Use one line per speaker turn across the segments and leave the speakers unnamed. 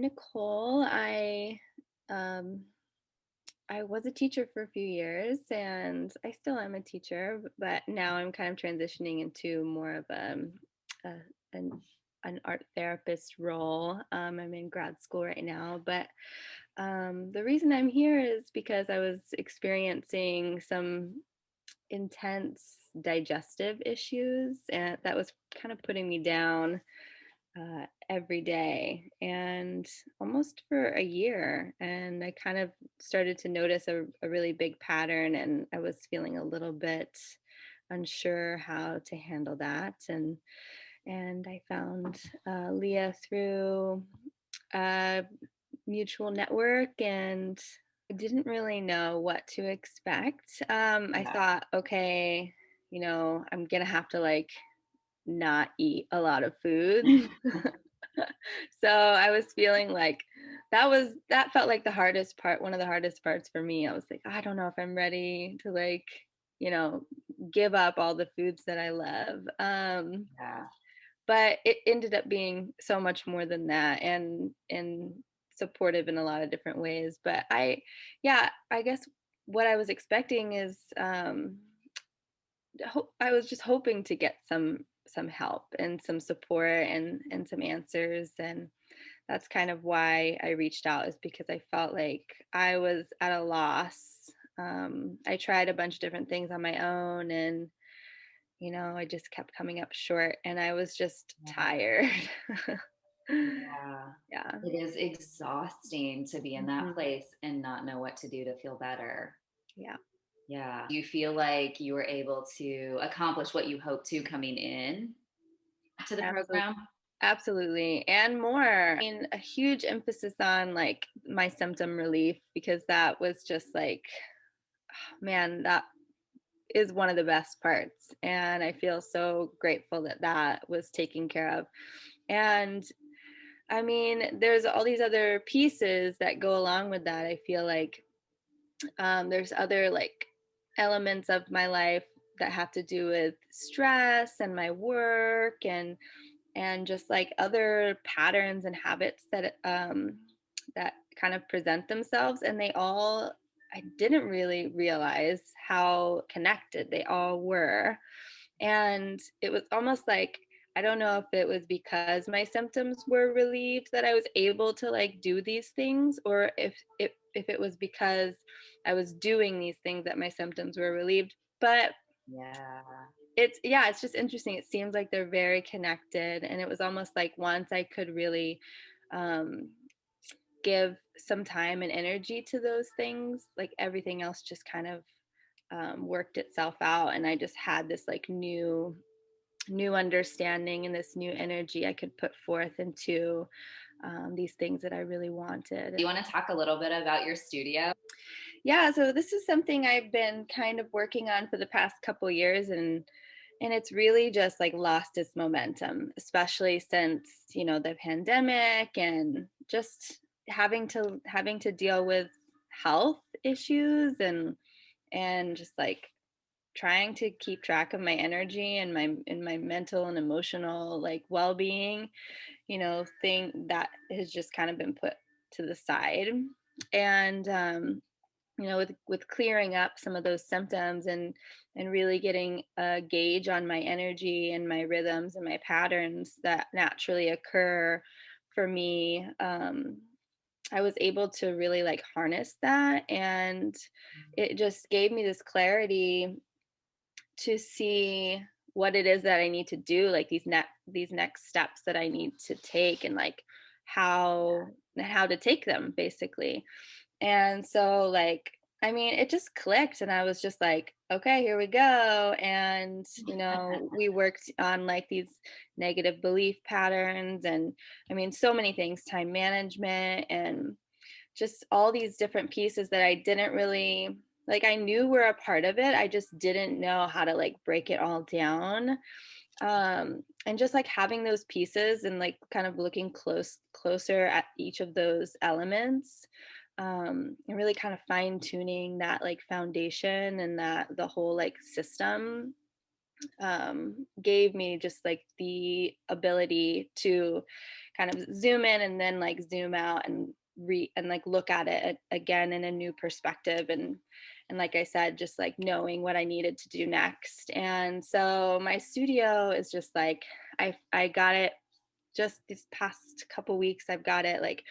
Nicole, um I was a teacher for a few years and I still am a teacher, but now I'm kind of transitioning into more of a an an art therapist role. I'm in grad school right now, but the reason I'm here is because I was experiencing some intense digestive issues, and that was kind of putting me down every day and almost for a year. And I kind of started to notice a really big pattern, and I was feeling a little bit unsure how to handle that. And I found Leah through a mutual network, and I didn't really know what to expect. I
Yeah.
thought, okay, I'm gonna have to like not eat a lot of food. So I was feeling like that felt like the hardest part, one of the hardest parts for me. I was like, I don't know if I'm ready to like, you know, give up all the foods that I love.
Yeah.
But it ended up being so much more than that, and supportive in a lot of different ways. But yeah, I guess what I was expecting is I was just hoping to get some help and some support and some answers, and that's kind of why I reached out, is because I felt like I was at a loss. I tried a bunch of different things on my own, and I just kept coming up short, and I was just
Yeah.
tired.
Yeah.
Yeah.
It is exhausting to be in that
Mhm.
place and not know what to do to feel better.
Yeah.
Yeah. Do you feel like you were able to accomplish what you hoped to coming in to the
Absolutely.
program?
Absolutely. And more. I mean, a huge emphasis on like my symptom relief, because that was just like, man, that is one of the best parts. And I feel so grateful that that was taken care of. And I mean, there's all these other pieces that go along with that. I feel like there's other like elements of my life that have to do with stress and my work, and just like other patterns and habits that kind of present themselves, and they all, I didn't really realize how connected they all were. And it was almost like, I don't know if it was because my symptoms were relieved that I was able to like do these things, or if it was because I was doing these things that my symptoms were relieved. But
Yeah.
it's just interesting. It seems like they're very connected, and it was almost like once I could really um give some time and energy to those things, like everything else just kind of worked itself out, and I just had this like new understanding and this new energy I could put forth into these things that I really wanted.
Do you want to talk a little bit about your studio?
Yeah, so this is something I've been kind of working on for the past couple years, and it's really just like lost its momentum, especially since, the pandemic, and just having to deal with health issues, and just like trying to keep track of my energy and my mental and emotional like well-being, thing that has just kind of been put to the side. And with clearing up some of those symptoms, and really getting a gauge on my energy and my rhythms and my patterns that naturally occur for me, I was able to really like harness that, and it just gave me this clarity to see what it is that I need to do, like these next steps that I need to take, and like how to take them basically. And so like, I mean, it just clicked, and I was just like, okay, here we go. And we worked on like these negative belief patterns, and I mean so many things, time management, and just all these different pieces that I didn't really like. I knew were a part of it, I just didn't know how to like break it all down. And just like having those pieces and like kind of looking closer at each of those elements, and really kind of fine tuning that like foundation and that the whole like system, gave me just like the ability to kind of zoom in and then like zoom out and like look at it again in a new perspective. And like I said, just like knowing what I needed to do next. And so my studio is just like I got it just this past couple weeks. I've got it like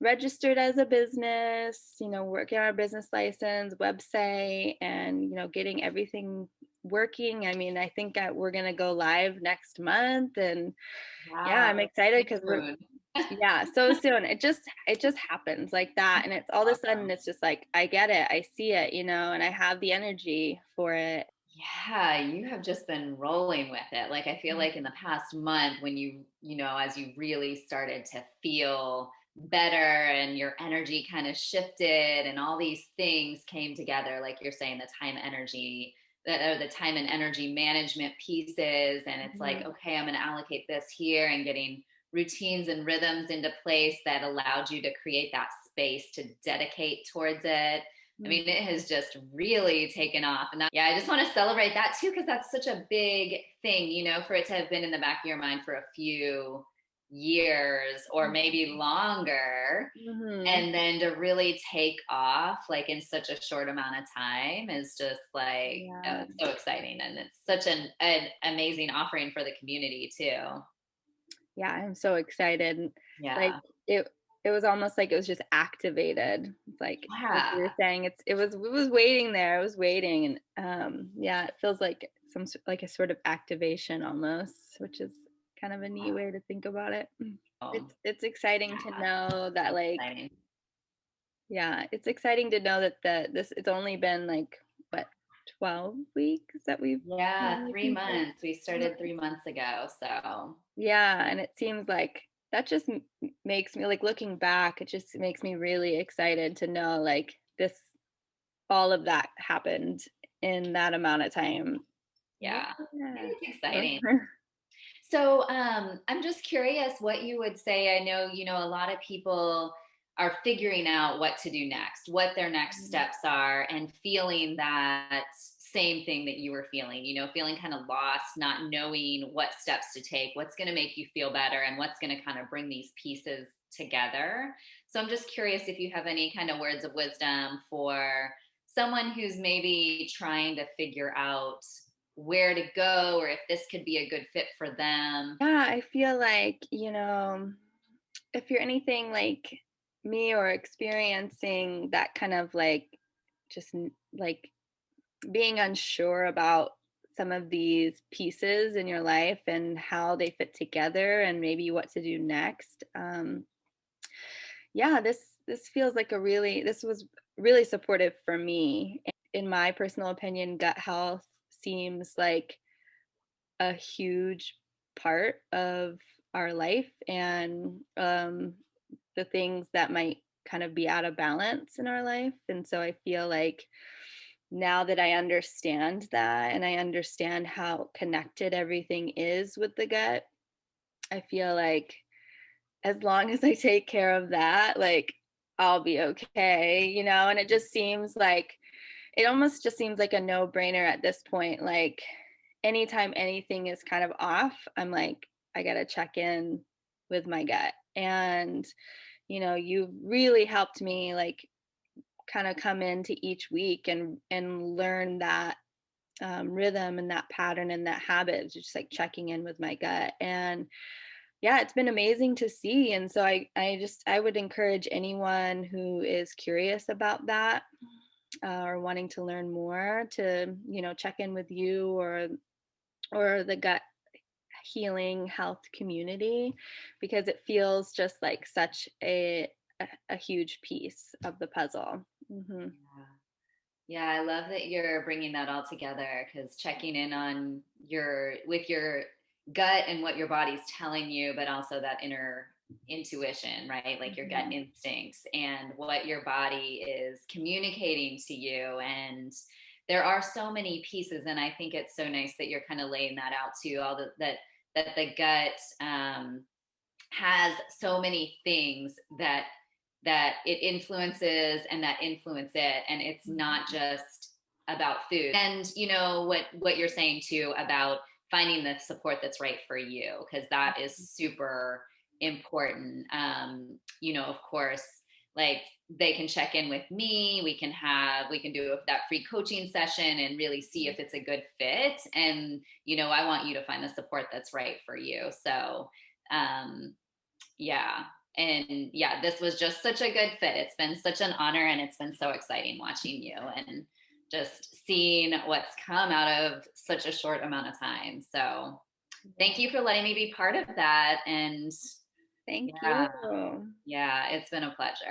registered as a business, working on our business license, website, and, getting everything working. I mean, I think we're going to go live next month. And yeah,
Wow,
I'm excited
that's
because
soon.
yeah, so soon. It just happens like that. And it's all of a sudden,
Awesome.
it's just like, I get it. I see it, and I have the energy for it.
Yeah, you have just been rolling with it. Like I feel
Mm,
like in the past month when as you really started to feel better and your energy kind of shifted and all these things came together, like you're saying, the time and energy management pieces. And it's like,
mhm,
okay, I'm going to allocate this here and getting routines and rhythms into place that allowed you to create that space to dedicate towards it. I mean,
mhm.
it has just really taken off. And yeah, I just want to celebrate that too, because that's such a big thing, for it to have been in the back of your mind for a few years or maybe longer.
Mhm.
And then to really take off like in such a short amount of time is just like,
Yeah.
it's so exciting. And it's such an amazing offering for the community too.
Yeah, I'm so excited. Like
Yeah.
it it was almost like it was just activated. It's like you were
Yeah.
saying, it was waiting there. It was waiting. And yeah, it feels like like a sort of activation almost, which is kind of a neat way to think about it.
Oh,
It's exciting to
yeah.
know that,
So
like,
exciting.
yeah, it's exciting to know that this it's only been like what, 12 weeks that we've
Yeah,
been
three
making this.
months. We started 3 months ago. So,
Yeah, and it seems like that just makes me, like, looking back, it just makes me really excited to know, like, this all of that happened in that amount of time.
yeah,
Yeah.
it's exciting. So, I'm just curious what you would say. I know, a lot of people are figuring out what to do next, what their next steps are, and feeling that same thing that you were feeling, feeling kind of lost, not knowing what steps to take, what's going to make you feel better, and what's going to kind of bring these pieces together. So, I'm just curious if you have any kind of words of wisdom for someone who's maybe trying to figure out where to go or if this could be a good fit for them.
Yeah, I feel like, if you're anything like me or experiencing that kind of like just like being unsure about some of these pieces in your life and how they fit together and maybe what to do next. Yeah, this feels like this was really supportive for me. In my personal opinion, gut health seems like a huge part of our life, and the things that might kind of be out of balance in our life. And so I feel like now that I understand that and I understand how connected everything is with the gut, I feel like as long as I take care of that, like, I'll be okay, and it almost just seems like a no-brainer at this point. Like, anytime anything is kind of off, I'm like, I gotta check in with my gut. And, you've really helped me, like, kind of come into each week and learn that rhythm and that pattern and that habit of just like checking in with my gut. And yeah, it's been amazing to see. And so I would encourage anyone who is curious about that, or wanting to learn more, to, check in with you or the gut healing health community, because it feels just like such a huge piece of the puzzle. Hmm.
Yeah. Yeah, I love that you're bringing that all together because checking in on with your gut and what your body's telling you, but also that inner intuition, right? Like your gut
Hmm.
instincts and what your body is communicating to you. And there are so many pieces, and I think it's so nice that you're kind of laying that out too. That the gut has so many things that it influences and that influence it, and it's not just about food. And what you're saying too about finding the support that's right for you, because that is super important. Of course, like they can check in with me. We can do that free coaching session and really see if it's a good fit. And, I want you to find the support that's right for you. So, um, yeah. And yeah, this was just such a good fit. It's been such an honor and it's been so exciting watching you and just seeing what's come out of such a short amount of time. So, thank you for letting me be part of that. And
Thank
yeah,
you.
yeah, it's been a pleasure.